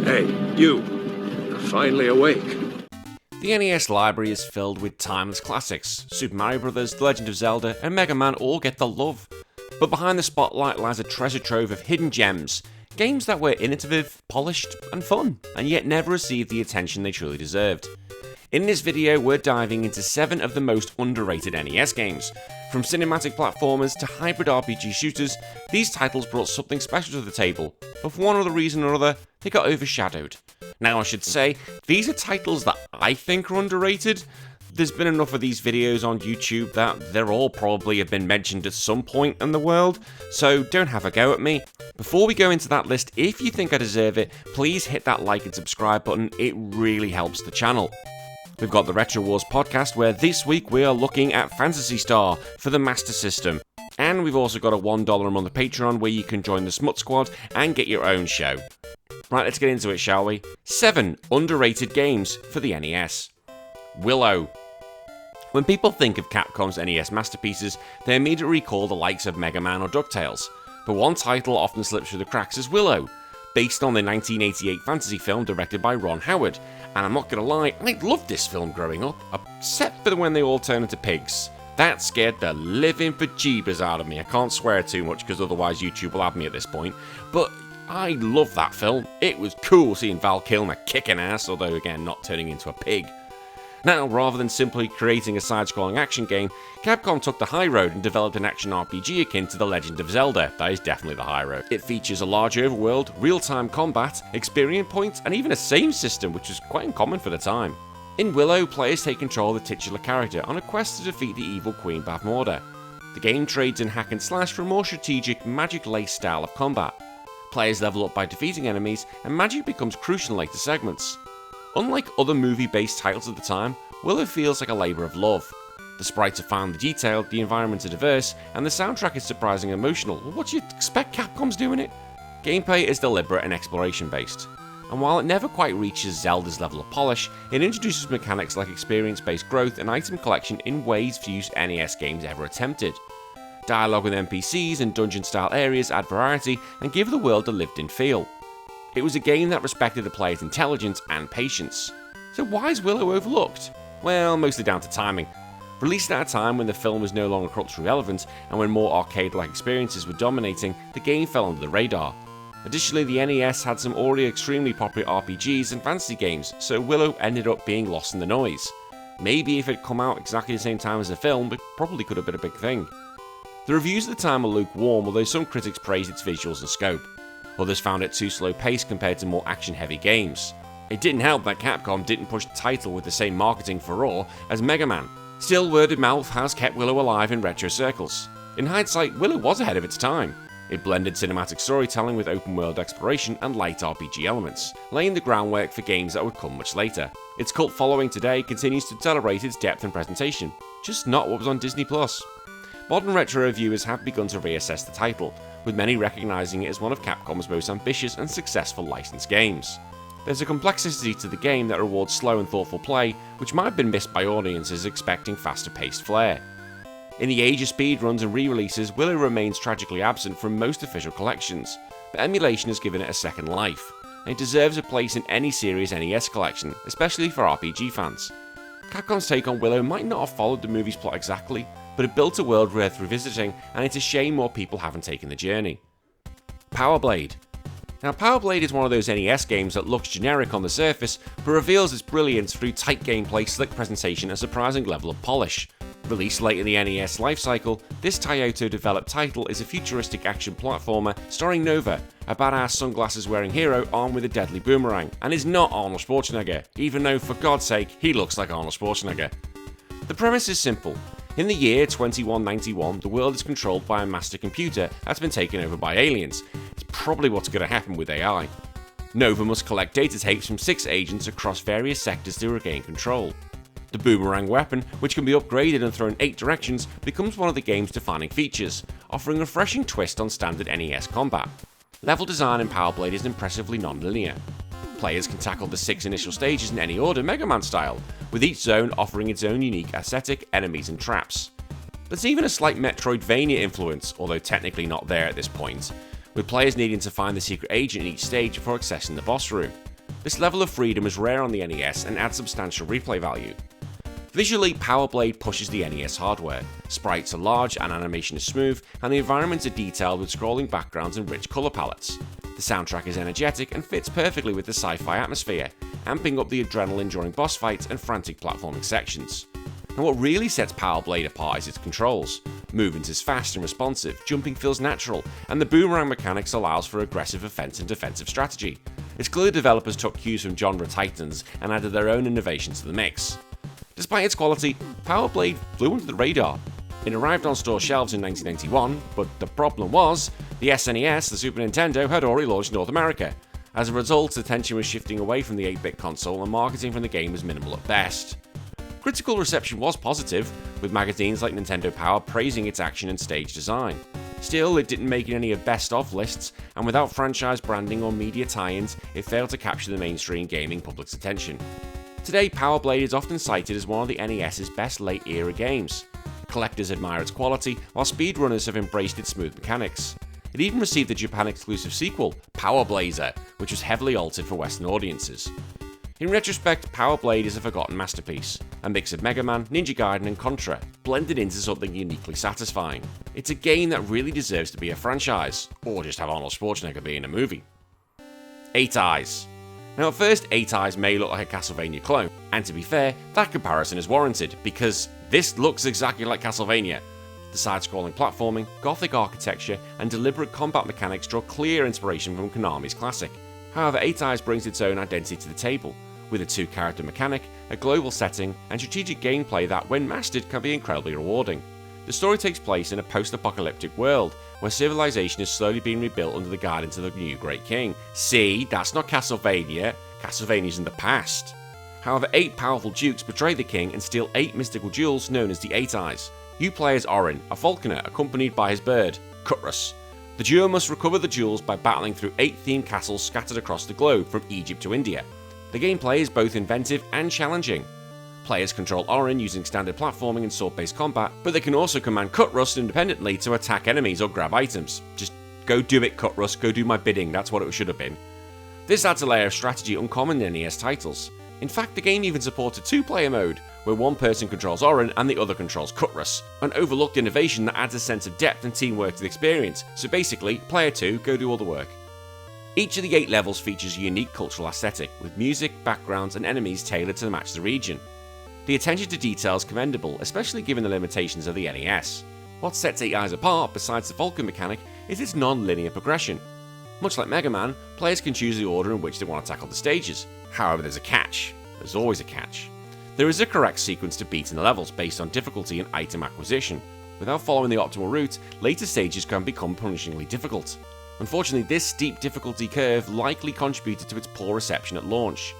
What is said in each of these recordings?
Hey, you. You're finally awake. The NES library is filled with timeless classics. Super Mario Bros., The Legend of Zelda, and Mega Man all get the love. But behind the spotlight lies a treasure trove of hidden gems. Games that were innovative, polished, and fun, and yet never received the attention they truly deserved. In this video, we're diving into 7 of the most underrated NES games. From cinematic platformers to hybrid RPG shooters, these titles brought something special to the table, but for one other reason or other, they got overshadowed. Now I should say, these are titles that I think are underrated. There's been enough of these videos on YouTube that they're all probably have been mentioned at some point in the world, so don't have a go at me. Before we go into that list, if you think I deserve it, please hit that like and subscribe button, it really helps the channel. We've got the Retro Wars podcast, where this week we are looking at Phantasy Star for the Master System. And we've also got a $1 a month Patreon where you can join the Smut Squad and get your own show. Right, let's get into it, shall we? 7 underrated games for the NES. Willow. When people think of Capcom's NES masterpieces, they immediately recall the likes of Mega Man or DuckTales. But one title often slips through the cracks is Willow, based on the 1988 fantasy film directed by Ron Howard. And I'm not gonna lie, I loved this film growing up, except for when they all turned into pigs. That scared the living bejeebers out of me. I can't swear too much because otherwise YouTube will have me at this point. But I love that film. It was cool seeing Val Kilmer kicking ass, although again not turning into a pig. Now, rather than simply creating a side-scrolling action game, Capcom took the high road and developed an action RPG akin to The Legend of Zelda. That is definitely the high road. It features a large overworld, real-time combat, experience points, and even a save system, which was quite uncommon for the time. In Willow, players take control of the titular character on a quest to defeat the evil Queen Bavmorda. The game trades in hack and slash for a more strategic, magic-laced style of combat. Players level up by defeating enemies, and magic becomes crucial in later segments. Unlike other movie-based titles at the time, Willow feels like a labour of love. The sprites are finely detailed, the environments are diverse, and the soundtrack is surprisingly emotional. What do you expect? Capcom's doing it? Gameplay is deliberate and exploration-based. And while it never quite reaches Zelda's level of polish, it introduces mechanics like experience-based growth and item collection in ways few NES games ever attempted. Dialogue with NPCs and dungeon-style areas add variety and give the world a lived-in feel. It was a game that respected the player's intelligence and patience. So why is Willow overlooked? Well, mostly down to timing. Released at a time when the film was no longer culturally relevant and when more arcade-like experiences were dominating, the game fell under the radar. Additionally, the NES had some already extremely popular RPGs and fantasy games, so Willow ended up being lost in the noise. Maybe if it had come out exactly the same time as the film, it probably could have been a big thing. The reviews at the time were lukewarm, although some critics praised its visuals and scope. Others found it too slow-paced compared to more action-heavy games. It didn't help that Capcom didn't push the title with the same marketing furore as Mega Man. Still, word of mouth has kept Willow alive in retro circles. In hindsight, Willow was ahead of its time. It blended cinematic storytelling with open-world exploration and light RPG elements, laying the groundwork for games that would come much later. Its cult following today continues to celebrate its depth and presentation, just not what was on Disney+. Modern retro reviewers have begun to reassess the title, with many recognising it as one of Capcom's most ambitious and successful licensed games. There's a complexity to the game that rewards slow and thoughtful play, which might have been missed by audiences expecting faster-paced flair. In the age of speedruns and re-releases, Willow remains tragically absent from most official collections, but emulation has given it a second life, and it deserves a place in any serious NES collection, especially for RPG fans. Capcom's take on Willow might not have followed the movie's plot exactly, but it built a world worth revisiting, and it's a shame more people haven't taken the journey. Power Blade. Now, Power Blade is one of those NES games that looks generic on the surface, but reveals its brilliance through tight gameplay, slick presentation, and a surprising level of polish. Released late in the NES lifecycle, this Taito-developed title is a futuristic action platformer starring Nova, a badass sunglasses-wearing hero armed with a deadly boomerang, and is not Arnold Schwarzenegger, even though, for God's sake, he looks like Arnold Schwarzenegger. The premise is simple. In the year 2191, the world is controlled by a master computer that's been taken over by aliens. It's probably what's going to happen with AI. Nova must collect data tapes from 6 agents across various sectors to regain control. The boomerang weapon, which can be upgraded and thrown 8 directions, becomes one of the game's defining features, offering a refreshing twist on standard NES combat. Level design in Power Blade is impressively non-linear. Players can tackle the 6 initial stages in any order, Mega Man style, with each zone offering its own unique aesthetic, enemies and traps. There's even a slight Metroidvania influence, although technically not there at this point, with players needing to find the secret agent in each stage before accessing the boss room. This level of freedom is rare on the NES and adds substantial replay value. Visually, Power Blade pushes the NES hardware. Sprites are large and animation is smooth, and the environments are detailed with scrolling backgrounds and rich colour palettes. The soundtrack is energetic and fits perfectly with the sci-fi atmosphere, amping up the adrenaline during boss fights and frantic platforming sections. And what really sets Power Blade apart is its controls. Movement is fast and responsive, jumping feels natural, and the boomerang mechanics allows for aggressive offense and defensive strategy. It's clear developers took cues from genre titans and added their own innovations to the mix. Despite its quality, Power Blade flew under the radar. It arrived on store shelves in 1991, but the problem was, the SNES, the Super Nintendo, had already launched in North America. As a result, attention was shifting away from the 8-bit console and marketing from the game was minimal at best. Critical reception was positive, with magazines like Nintendo Power praising its action and stage design. Still, it didn't make any of best-of lists, and without franchise branding or media tie-ins, it failed to capture the mainstream gaming public's attention. Today, Power Blade is often cited as one of the NES's best late-era games. Collectors admire its quality, while speedrunners have embraced its smooth mechanics. It even received the Japan-exclusive sequel, Power Blazer, which was heavily altered for Western audiences. In retrospect, Power Blade is a forgotten masterpiece, a mix of Mega Man, Ninja Gaiden and Contra, blended into something uniquely satisfying. It's a game that really deserves to be a franchise, or just have Arnold Schwarzenegger be in a movie. 8 Eyes. Now at first, 8 Eyes may look like a Castlevania clone, and to be fair, that comparison is warranted, because this looks exactly like Castlevania. The side-scrolling platforming, gothic architecture, and deliberate combat mechanics draw clear inspiration from Konami's classic. However, 8 Eyes brings its own identity to the table, with a 2-character mechanic, a global setting, and strategic gameplay that, when mastered, can be incredibly rewarding. The story takes place in a post-apocalyptic world, where civilization is slowly being rebuilt under the guidance of the new Great King. See, that's not Castlevania. Castlevania's in the past. However, 8 powerful dukes betray the king and steal 8 mystical jewels known as the 8 Eyes. You play as Orin, a falconer accompanied by his bird, Cutrus. The duo must recover the jewels by battling through 8 themed castles scattered across the globe from Egypt to India. The gameplay is both inventive and challenging. Players control Orin using standard platforming and sword-based combat, but they can also command Cutrus independently to attack enemies or grab items. Just go do it, Cutrus, go do my bidding, that's what it should have been. This adds a layer of strategy uncommon in NES titles. In fact, the game even supports a 2-player mode, where one person controls Orin and the other controls Cutrus, an overlooked innovation that adds a sense of depth and teamwork to the experience, so basically, player 2, go do all the work. Each of the 8 levels features a unique cultural aesthetic, with music, backgrounds, and enemies tailored to match the region. The attention to detail is commendable, especially given the limitations of the NES. What sets 8 Eyes apart, besides the Falcon mechanic, is its non-linear progression. Much like Mega Man, players can choose the order in which they want to tackle the stages. However, there's a catch. There's always a catch. There is a correct sequence to beat in the levels based on difficulty and item acquisition. Without following the optimal route, later stages can become punishingly difficult. Unfortunately, this steep difficulty curve likely contributed to its poor reception at launch.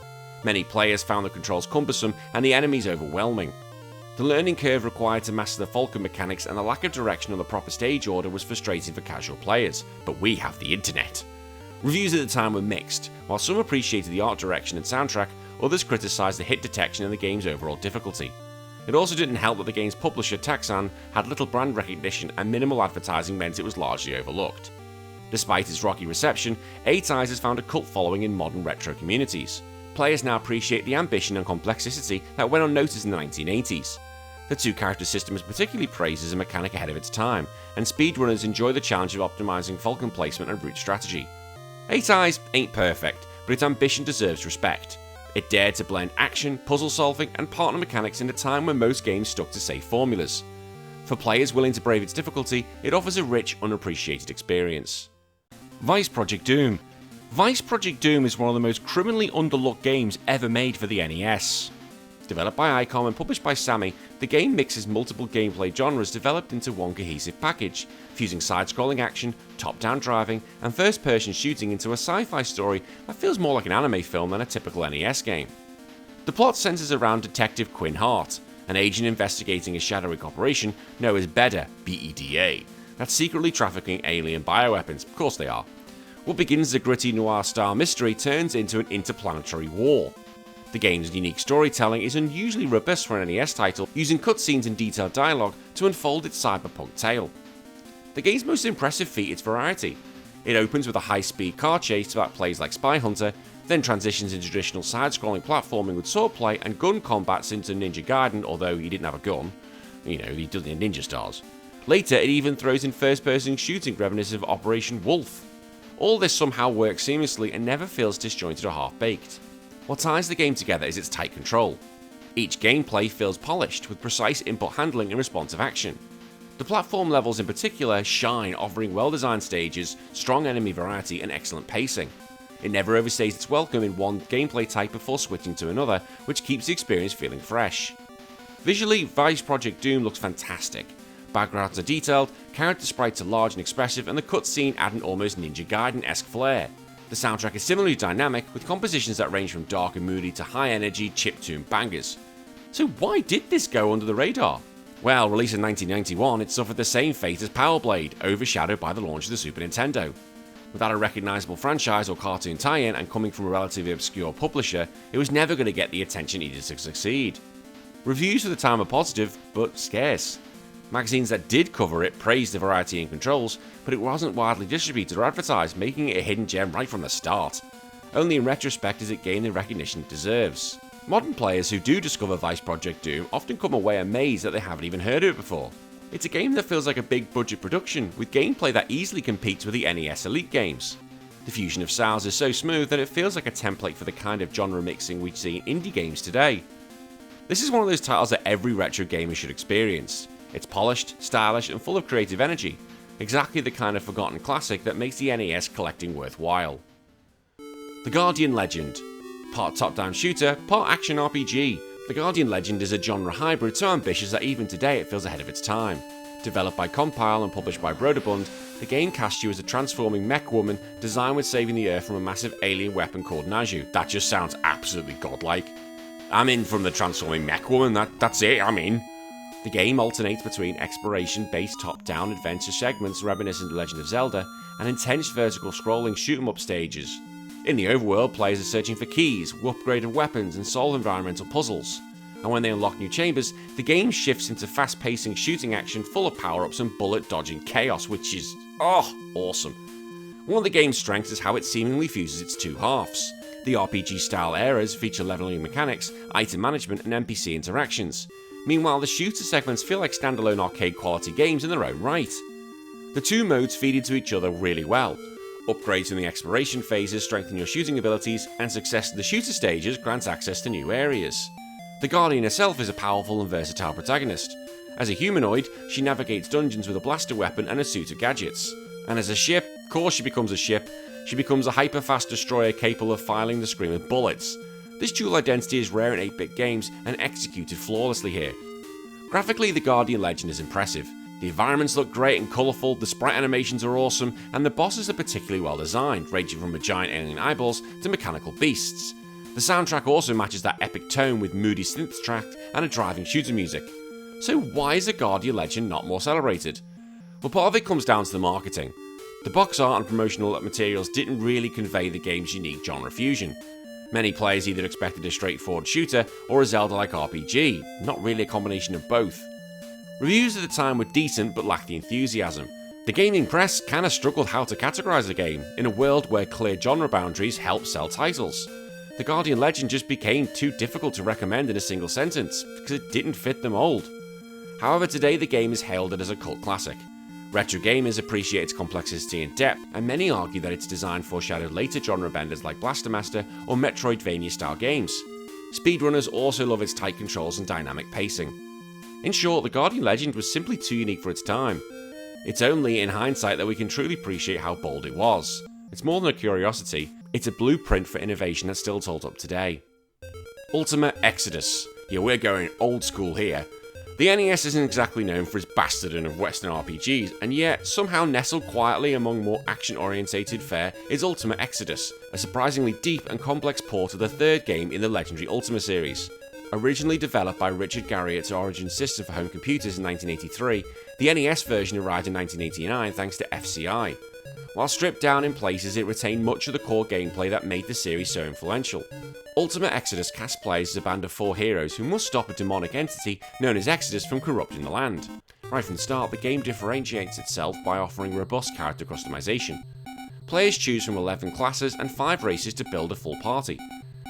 Many players found the controls cumbersome and the enemies overwhelming. The learning curve required to master the Falcon mechanics and the lack of direction on the proper stage order was frustrating for casual players, but we have the internet. Reviews at the time were mixed. While some appreciated the art direction and soundtrack, others criticised the hit detection and the game's overall difficulty. It also didn't help that the game's publisher, Taxan, had little brand recognition and minimal advertising meant it was largely overlooked. Despite its rocky reception, 8 Eyes has found a cult following in modern retro communities. Players now appreciate the ambition and complexity that went unnoticed in the 1980s. The 2-character system is particularly praised as a mechanic ahead of its time, and speedrunners enjoy the challenge of optimising Falcon placement and route strategy. 8 Eyes ain't perfect, but its ambition deserves respect. It dared to blend action, puzzle solving, and partner mechanics in a time when most games stuck to safe formulas. For players willing to brave its difficulty, it offers a rich, unappreciated experience. Vice Project Doom. Vice Project Doom is one of the most criminally underlooked games ever made for the NES. Developed by ICOM and published by Sammy, the game mixes multiple gameplay genres developed into one cohesive package, fusing side-scrolling action, top-down driving, and first-person shooting into a sci-fi story that feels more like an anime film than a typical NES game. The plot centers around Detective Quinn Hart, an agent investigating a shadowy corporation known as BEDA, B-E-D-A, that's secretly trafficking alien bioweapons. Of course they are. What begins as a gritty noir-style mystery turns into an interplanetary war. The game's unique storytelling is unusually robust for an NES title, using cutscenes and detailed dialogue to unfold its cyberpunk tale. The game's most impressive feat is variety. It opens with a high-speed car chase that plays like Spy Hunter, then transitions into traditional side-scrolling platforming with swordplay and gun combats into Ninja Gaiden, although he didn't have a gun. You know, he does the ninja stars. Later, it even throws in first-person shooting reminiscent of Operation Wolf. All this somehow works seamlessly and never feels disjointed or half-baked. What ties the game together is its tight control. Each gameplay feels polished, with precise input handling and responsive action. The platform levels in particular shine, offering well-designed stages, strong enemy variety, and excellent pacing. It never overstays its welcome in one gameplay type before switching to another, which keeps the experience feeling fresh. Visually, Vice Project Doom looks fantastic. Backgrounds are detailed, character sprites are large and expressive, and the cutscene add an almost Ninja Gaiden-esque flair. The soundtrack is similarly dynamic, with compositions that range from dark and moody to high-energy chiptune bangers. So why did this go under the radar? Well, released in 1991, it suffered the same fate as Power Blade, overshadowed by the launch of the Super Nintendo. Without a recognisable franchise or cartoon tie-in and coming from a relatively obscure publisher, it was never going to get the attention needed to succeed. Reviews for the time were positive, but scarce. Magazines that did cover it praised the variety and controls, but it wasn't widely distributed or advertised, making it a hidden gem right from the start. Only in retrospect does it gain the recognition it deserves. Modern players who do discover Vice Project Doom often come away amazed that they haven't even heard of it before. It's a game that feels like a big budget production, with gameplay that easily competes with the NES Elite games. The fusion of styles is so smooth that it feels like a template for the kind of genre mixing we see in indie games today. This is one of those titles that every retro gamer should experience. It's polished, stylish, and full of creative energy, exactly the kind of forgotten classic that makes the NES collecting worthwhile. The Guardian Legend. Part top-down shooter, part action RPG, The Guardian Legend is a genre hybrid so ambitious that even today it feels ahead of its time. Developed by Compile and published by Broderbund, the game casts you as a transforming mech woman designed with saving the Earth from a massive alien weapon called Naju. That just sounds absolutely godlike. I'm in from the transforming mech woman, that's it, I'm in. The game alternates between exploration-based top-down adventure segments reminiscent of Legend of Zelda and intense vertical scrolling shoot-'em-up stages. In the overworld, players are searching for keys, upgraded weapons, and solve environmental puzzles. And when they unlock new chambers, the game shifts into fast-pacing shooting action full of power-ups and bullet-dodging chaos, which is, awesome. One of the game's strengths is how it seemingly fuses its two halves. The RPG-style eras feature leveling mechanics, item management, and NPC interactions. Meanwhile, the shooter segments feel like standalone arcade-quality games in their own right. The two modes feed into each other really well. Upgrades in the exploration phases strengthen your shooting abilities, and success in the shooter stages grants access to new areas. The Guardian herself is a powerful and versatile protagonist. As a humanoid, she navigates dungeons with a blaster weapon and a suit of gadgets. And as a ship, of course she becomes a ship, she becomes a hyper-fast destroyer capable of filing the screen with bullets. This dual identity is rare in 8-bit games and executed flawlessly here. Graphically, the Guardian Legend is impressive. The environments look great and colourful, the sprite animations are awesome, and the bosses are particularly well designed, ranging from giant alien eyeballs to mechanical beasts. The soundtrack also matches that epic tone with moody synth track and a driving shooter music. So why is the Guardian Legend not more celebrated? Well, part of it comes down to the marketing. The box art and promotional materials didn't really convey the game's unique genre fusion. Many players either expected a straightforward shooter or a Zelda-like RPG, not really a combination of both. Reviews at the time were decent but lacked the enthusiasm. The gaming press kinda struggled how to categorize the game, in a world where clear genre boundaries help sell titles. The Guardian Legend just became too difficult to recommend in a single sentence, because it didn't fit the mold. However, today the game is hailed as a cult classic. Retro gamers appreciate its complexity and depth, and many argue that its design foreshadowed later genre benders like Blaster Master or Metroidvania-style games. Speedrunners also love its tight controls and dynamic pacing. In short, the Guardian Legend was simply too unique for its time. It's only in hindsight that we can truly appreciate how bold it was. It's more than a curiosity, it's a blueprint for innovation that still holds up today. Ultima Exodus. Yeah, we're going old school here. The NES isn't exactly known for its bastarding of Western RPGs, and yet, somehow nestled quietly among more action-orientated fare is Ultima Exodus, a surprisingly deep and complex port of the third game in the legendary Ultima series. Originally developed by Richard Garriott's Origin system for home computers in 1983, the NES version arrived in 1989 thanks to FCI. While stripped down in places, it retained much of the core gameplay that made the series so influential. Ultima Exodus casts players as a band of 4 heroes who must stop a demonic entity known as Exodus from corrupting the land. Right from the start, the game differentiates itself by offering robust character customization. Players choose from 11 classes and 5 races to build a full party.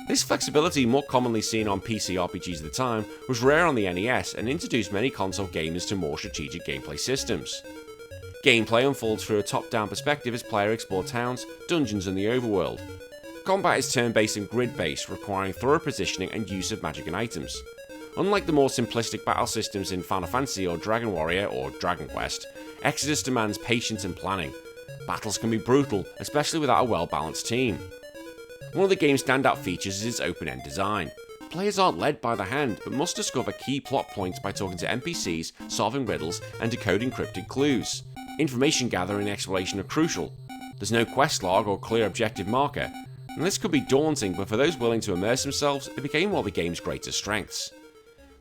This flexibility, more commonly seen on PC RPGs at the time, was rare on the NES and introduced many console gamers to more strategic gameplay systems. Gameplay unfolds through a top-down perspective as players explore towns, dungeons and the overworld. Combat is turn-based and grid-based, requiring thorough positioning and use of magic and items. Unlike the more simplistic battle systems in Final Fantasy or Dragon Warrior or Dragon Quest, Exodus demands patience and planning. Battles can be brutal, especially without a well-balanced team. One of the game's standout features is its open-end design. Players aren't led by the hand, but must discover key plot points by talking to NPCs, solving riddles, and decoding cryptic clues. Information gathering and exploration are crucial. There's no quest log or clear objective marker, and this could be daunting, but for those willing to immerse themselves, it became one of the game's greatest strengths.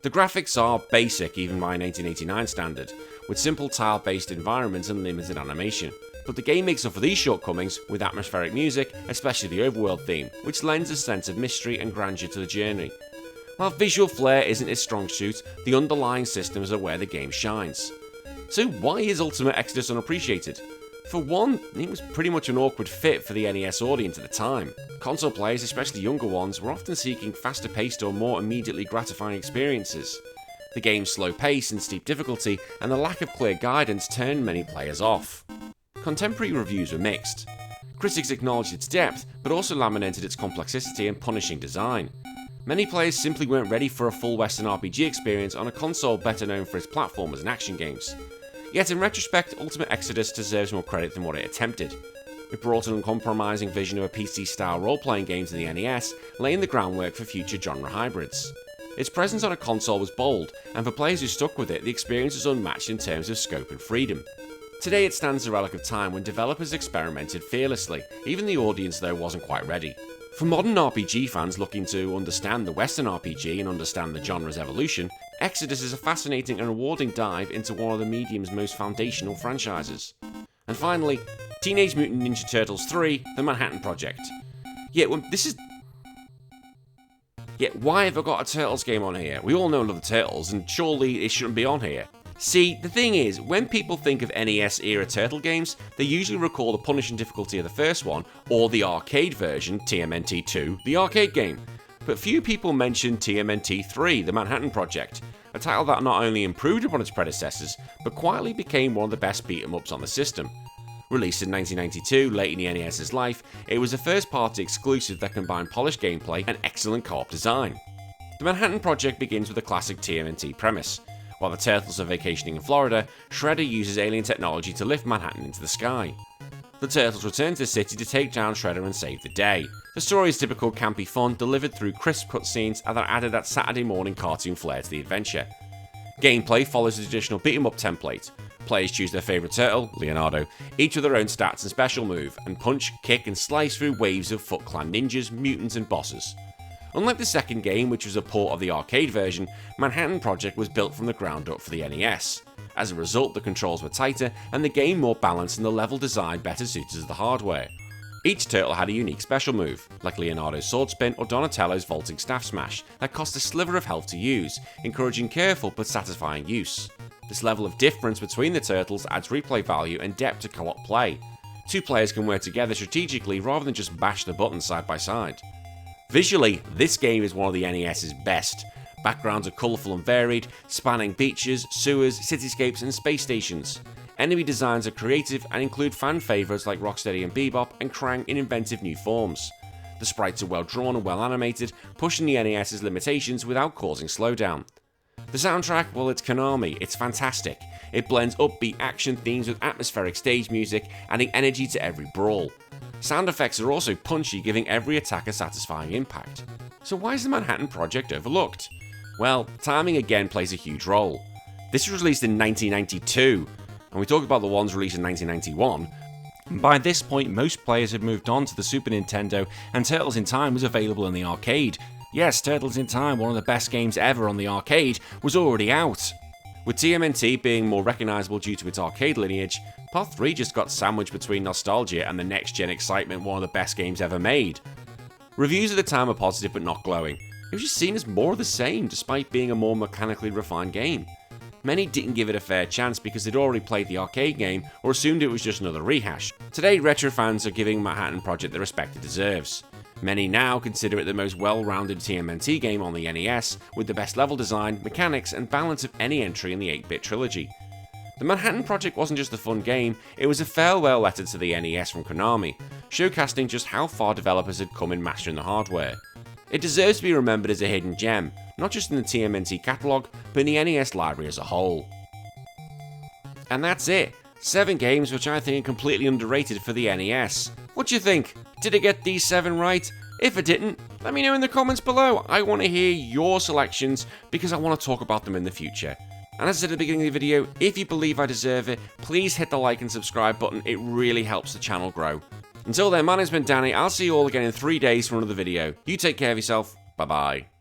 The graphics are basic even by 1989 standard, with simple tile-based environments and limited animation. But the game makes up for these shortcomings with atmospheric music, especially the overworld theme, which lends a sense of mystery and grandeur to the journey. While visual flair isn't its strong suit, the underlying systems are where the game shines. So why is Ultimate Exodus unappreciated? For one, it was pretty much an awkward fit for the NES audience at the time. Console players, especially younger ones, were often seeking faster paced or more immediately gratifying experiences. The game's slow pace and steep difficulty, and the lack of clear guidance turned many players off. Contemporary reviews were mixed. Critics acknowledged its depth, but also lamented its complexity and punishing design. Many players simply weren't ready for a full Western RPG experience on a console better known for its platformers and action games. Yet in retrospect, Ultimate Exodus deserves more credit than what it attempted. It brought an uncompromising vision of a PC-style role-playing game to the NES, laying the groundwork for future genre hybrids. Its presence on a console was bold, and for players who stuck with it, the experience was unmatched in terms of scope and freedom. Today it stands a relic of time when developers experimented fearlessly, even the audience though wasn't quite ready. For modern RPG fans looking to understand the Western RPG and understand the genre's evolution, Exodus is a fascinating and rewarding dive into one of the medium's most foundational franchises. And finally, Teenage Mutant Ninja Turtles 3: The Manhattan Project. Yet why have I got a Turtles game on here? We all know and love the Turtles, and surely it shouldn't be on here. See, the thing is, when people think of NES-era Turtle games, they usually recall the punishing difficulty of the first one, or the arcade version, TMNT 2, the arcade game. But few people mention TMNT 3, The Manhattan Project, a title that not only improved upon its predecessors, but quietly became one of the best beat-em-ups on the system. Released in 1992, late in the NES's life, it was a first-party exclusive that combined polished gameplay and excellent co-op design. The Manhattan Project begins with a classic TMNT premise. While the Turtles are vacationing in Florida, Shredder uses alien technology to lift Manhattan into the sky. The Turtles return to the city to take down Shredder and save the day. The story is typical campy fun, delivered through crisp cutscenes that added that Saturday morning cartoon flair to the adventure. Gameplay follows the traditional beat-em-up template. Players choose their favourite turtle, Leonardo, each with their own stats and special move, and punch, kick and slice through waves of Foot Clan ninjas, mutants and bosses. Unlike the second game, which was a port of the arcade version, Manhattan Project was built from the ground up for the NES. As a result, the controls were tighter and the game more balanced and the level design better suited to the hardware. Each turtle had a unique special move, like Leonardo's sword spin or Donatello's vaulting staff smash, that cost a sliver of health to use, encouraging careful but satisfying use. This level of difference between the turtles adds replay value and depth to co-op play. Two players can work together strategically rather than just bash the buttons side by side. Visually, this game is one of the NES's best. Backgrounds are colourful and varied, spanning beaches, sewers, cityscapes and space stations. Enemy designs are creative and include fan favourites like Rocksteady and Bebop and Krang in inventive new forms. The sprites are well drawn and well animated, pushing the NES's limitations without causing slowdown. The soundtrack, well, it's Konami, it's fantastic. It blends upbeat action themes with atmospheric stage music, adding energy to every brawl. Sound effects are also punchy, giving every attack a satisfying impact. So why is the Manhattan Project overlooked? Well, timing again plays a huge role. This was released in 1992, and we talk about the ones released in 1991. By this point, most players had moved on to the Super Nintendo, and Turtles in Time was available in the arcade. Yes, Turtles in Time, one of the best games ever on the arcade, was already out. With TMNT being more recognisable due to its arcade lineage, Part 3 just got sandwiched between nostalgia and the next-gen excitement, one of the best games ever made. Reviews at the time were positive but not glowing. It was just seen as more of the same, despite being a more mechanically refined game. Many didn't give it a fair chance because they'd already played the arcade game or assumed it was just another rehash. Today, retro fans are giving Manhattan Project the respect it deserves. Many now consider it the most well-rounded TMNT game on the NES, with the best level design, mechanics, and balance of any entry in the 8-bit trilogy. The Manhattan Project wasn't just a fun game, it was a farewell letter to the NES from Konami, showcasing just how far developers had come in mastering the hardware. It deserves to be remembered as a hidden gem, not just in the TMNT catalogue, but in the NES library as a whole. And that's it. 7 games which I think are completely underrated for the NES. What do you think? Did I get these 7 right? If I didn't, let me know in the comments below. I want to hear your selections because I want to talk about them in the future. And as I said at the beginning of the video, if you believe I deserve it, please hit the like and subscribe button, it really helps the channel grow. Until then, my name's been Danny, I'll see you all again in 3 days for another video. You take care of yourself, bye bye.